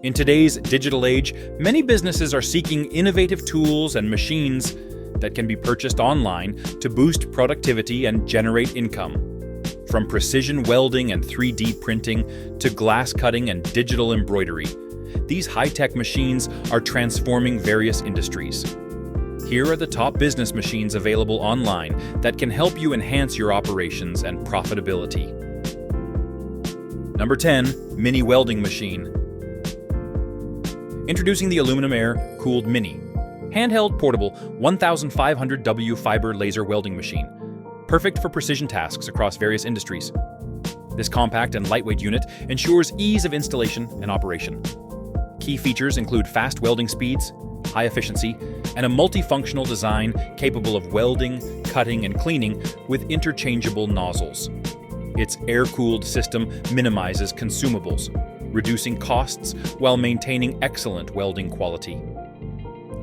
In today's digital age, many businesses are seeking innovative tools and machines that can be purchased online to boost productivity and generate income. From precision welding and 3D printing to glass cutting and digital embroidery, these high-tech machines are transforming various industries. Here are the top business machines available online that can help you enhance your operations and profitability. Number 10. Mini Welding Machine. Introducing the Aluminum Air-Cooled Mini, handheld portable 1500W fiber laser welding machine, perfect for precision tasks across various industries. This compact and lightweight unit ensures ease of installation and operation. Key features include fast welding speeds, high efficiency, and a multifunctional design capable of welding, cutting, and cleaning with interchangeable nozzles. Its air-cooled system minimizes consumables, reducing costs while maintaining excellent welding quality.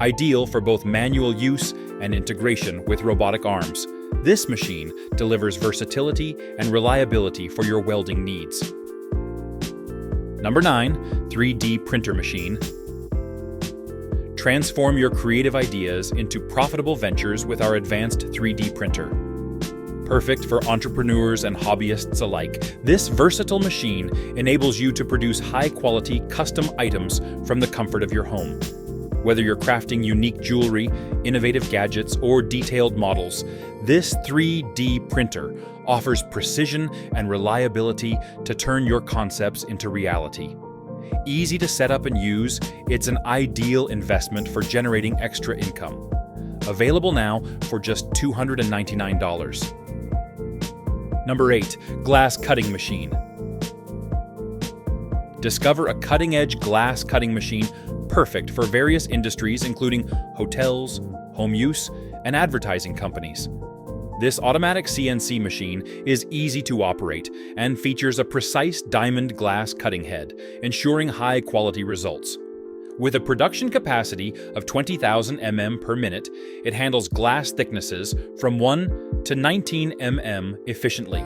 Ideal for both manual use and integration with robotic arms, this machine delivers versatility and reliability for your welding needs. Number 9. 3D Printer Machine. Transform your creative ideas into profitable ventures with our advanced 3D printer. Perfect for entrepreneurs and hobbyists alike, this versatile machine enables you to produce high-quality custom items from the comfort of your home. Whether you're crafting unique jewelry, innovative gadgets, or detailed models, this 3D printer offers precision and reliability to turn your concepts into reality. Easy to set up and use, it's an ideal investment for generating extra income. Available now for just $299. Number 8. Glass Cutting Machine. Discover a cutting-edge glass cutting machine perfect for various industries including hotels, home use, and advertising companies. This automatic CNC machine is easy to operate and features a precise diamond glass cutting head, ensuring high-quality results. With a production capacity of 20,000 mm per minute, it handles glass thicknesses from 1 to 19 mm efficiently.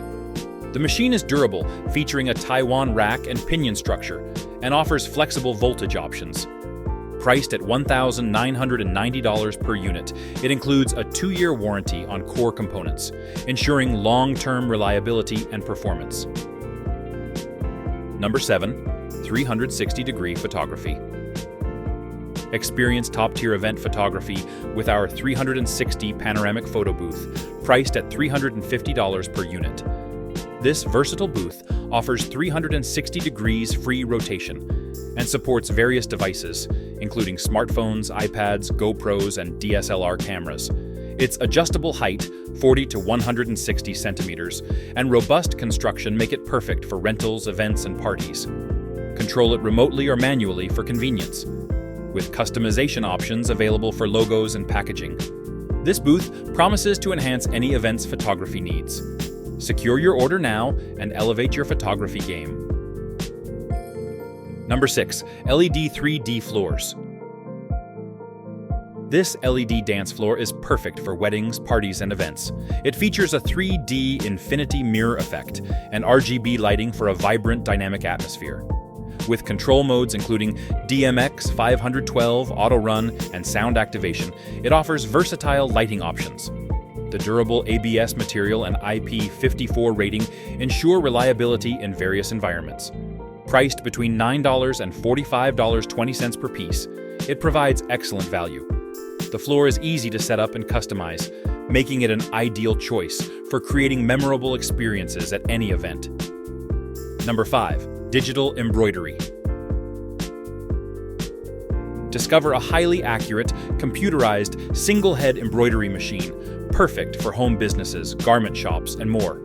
The machine is durable, featuring a Taiwan rack and pinion structure, and offers flexible voltage options. Priced at $1,990 per unit, it includes a 2-year warranty on core components, ensuring long-term reliability and performance. Number 7. 360-degree photography. Experience top-tier event photography with our 360 panoramic photo booth, priced at $350 per unit. This versatile booth offers 360 degrees free rotation and supports various devices, including smartphones, iPads, GoPros, and DSLR cameras. Its adjustable height, 40 to 160 centimeters, and robust construction make it perfect for rentals, events, and parties. Control it remotely or manually for convenience, with customization options available for logos and packaging. This booth promises to enhance any event's photography needs. Secure your order now and elevate your photography game. Number 6. LED 3D Floors. This LED dance floor is perfect for weddings, parties, and events. It features a 3D infinity mirror effect and RGB lighting for a vibrant, dynamic atmosphere. With control modes including DMX 512, auto run, and sound activation, it offers versatile lighting options. The durable ABS material and IP54 rating ensure reliability in various environments. Priced between $9 and $45.20 per piece, it provides excellent value. The floor is easy to set up and customize, making it an ideal choice for creating memorable experiences at any event. Number 5. Digital Embroidery. Discover a highly accurate, computerized, single-head embroidery machine, perfect for home businesses, garment shops, and more.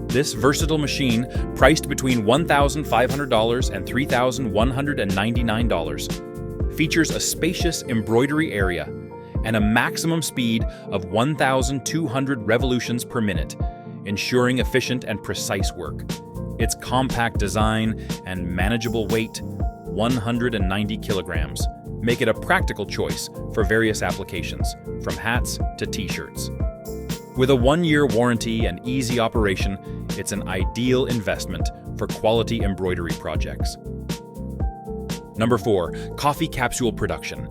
This versatile machine, priced between $1,500 and $3,199, features a spacious embroidery area and a maximum speed of 1,200 revolutions per minute, ensuring efficient and precise work. Its compact design and manageable weight, 190 kilograms, make it a practical choice for various applications, from hats to t-shirts. With a 1-year warranty and easy operation, it's an ideal investment for quality embroidery projects. Number 4. Coffee capsule production.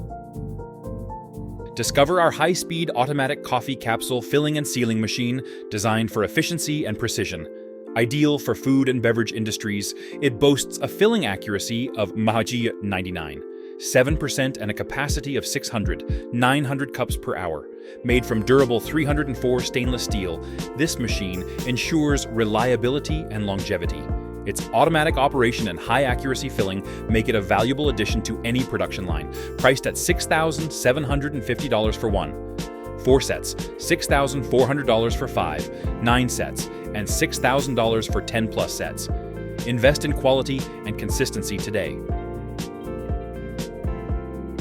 Discover our high-speed automatic coffee capsule filling and sealing machine designed for efficiency and precision. Ideal for food and beverage industries, it boasts a filling accuracy of Mahaji 99, 7% and a capacity of 900 cups per hour. Made from durable 304 stainless steel, this machine ensures reliability and longevity. Its automatic operation and high-accuracy filling make it a valuable addition to any production line, priced at $6,750 for 1. 4 sets, $6,400 for 5, 9 sets, and $6,000 for 10+ sets. Invest in quality and consistency today.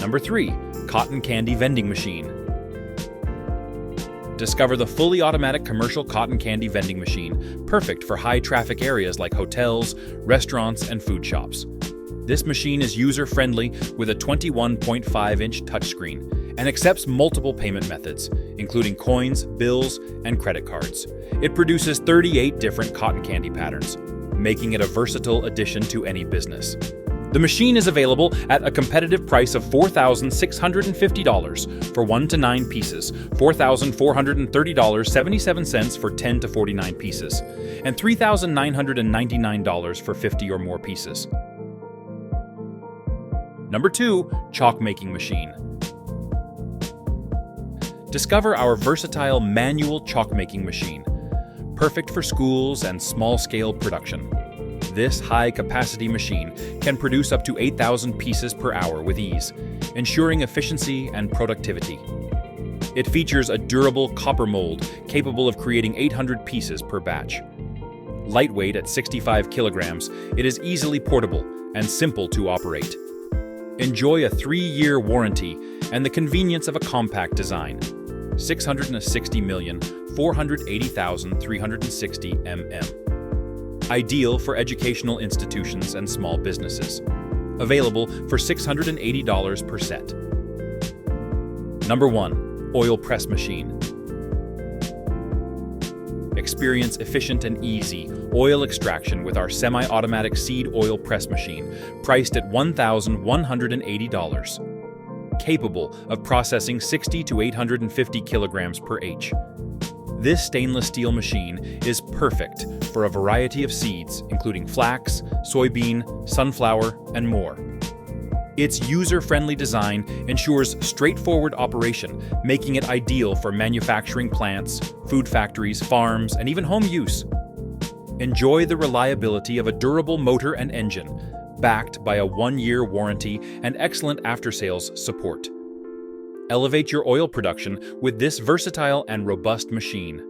Number 3. Cotton candy vending machine. Discover the fully automatic commercial cotton candy vending machine, perfect for high-traffic areas like hotels, restaurants, and food shops. This machine is user-friendly with a 21.5-inch touchscreen and accepts multiple payment methods, including coins, bills, and credit cards. It produces 38 different cotton candy patterns, making it a versatile addition to any business. The machine is available at a competitive price of $4,650 for 1 to 9 pieces, $4,430.77 for 10 to 49 pieces, and $3,999 for 50 or more pieces. Number 2. Chalk making machine. Discover our versatile manual chalk making machine, perfect for schools and small-scale production. This high-capacity machine can produce up to 8,000 pieces per hour with ease, ensuring efficiency and productivity. It features a durable copper mold capable of creating 800 pieces per batch. Lightweight at 65 kilograms, it is easily portable and simple to operate. Enjoy a 3-year warranty and the convenience of a compact design. 660,480,360 mm. Ideal for educational institutions and small businesses. Available for $680 per set. Number 1. Oil press machine. Experience efficient and easy oil extraction with our semi-automatic seed oil press machine, priced at $1,180. Capable of processing 60 to 850 kilograms per H. This stainless steel machine is perfect for a variety of seeds, including flax, soybean, sunflower, and more. Its user-friendly design ensures straightforward operation, making it ideal for manufacturing plants, food factories, farms, and even home use. Enjoy the reliability of a durable motor and engine, backed by a 1-year warranty and excellent after-sales support. Elevate your oil production with this versatile and robust machine.